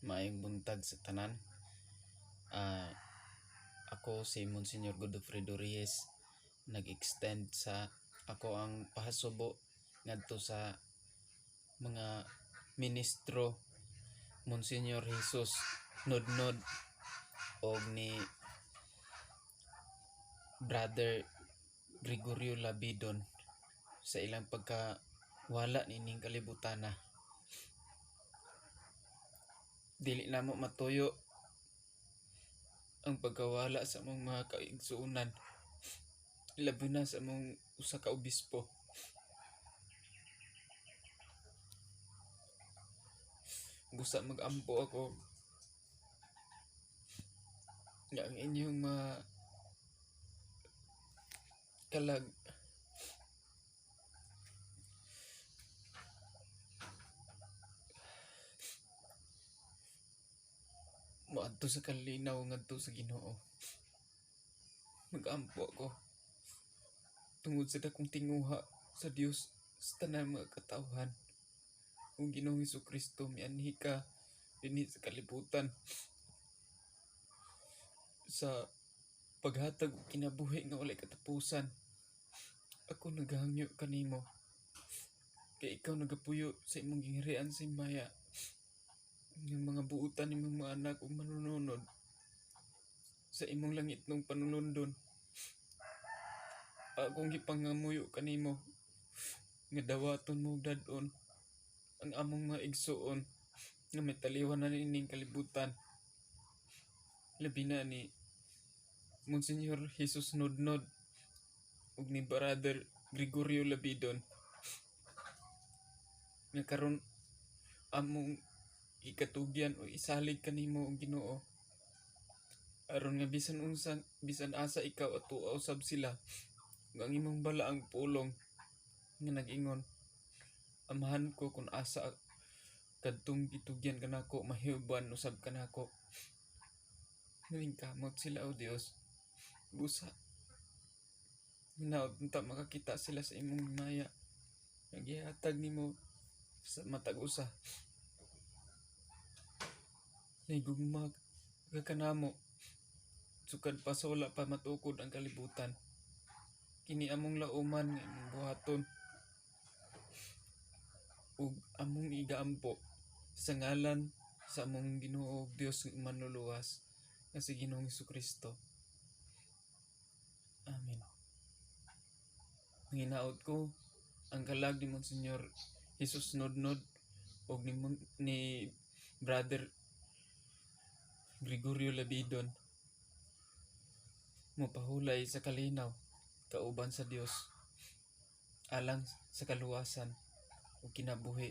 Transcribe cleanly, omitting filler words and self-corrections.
Maayong buntag sa tanan. Ako si Msgr Godofredo Reyes, nag-extend sa ako ang pahasubo ngadto sa mga ministro Msgr Jesus Nudnud o ni Brother Gregorio Labidon sa ilang pagkawala nining kalibutana. Dili na mo matuyo ang pagkawala sa among mga kaigsuunan, labi na sa among usa ka obispo. Busa mag-ampo ako nga ang inyong mga kalag moadto sa kalinaw ngadto sa Ginoo. Mag-ampo ako tungod sa dakong tinguha sa Dios sa tanan mga katawhan. Kung Ginoong Hesukristo, mianhi ka dinhi sa kalibutan sa paghatag og kinabuhi nga walay katapusan. Ako naghangyo kanimo kay ikaw nagapuyo sa imong gingharian sa himaya ng mga buutan nimong mga anak ug manununod sa imong langitnong panulundon. Akong gipangamuyo kanimo nga dawaton mo dad-on ang among mga igsuon nga may taliwan na nining kalibutan, labi na ni Msgr Jesus Nudnud ug ni Brother Gregorio Labidon nga karon among ikatugyan o isalig kanimo ang Ginoo aron nga bisan unsa bisan asa ikaw atuaw sab sila ug ang imong balaang pulong nga nag-ingon, amahan ko kung asa kadtong gitugyan kanako mahiuban usab kanako. Nalingkamot sila o Dios, busa hinaot unta makakita sila sa imong himaya nga gihatag nimo sa matag usa. Naigugma ka kanamo sukad pa sa wala pa matukod ang kalibutan. Kini among lauman nga imong buhaton ug among igaampo sa ngalan sa among Ginoo ug Dios nga manluluwas nga si Ginoong Hesukristo. Amen. Hinaot ko ang kalag ni Msgr Jesus Nudnud ug ni Brother Gregorio Labidon mopahulay sa kalinaw kauban sa Dios alang sa kaluwasan ug kinabuhi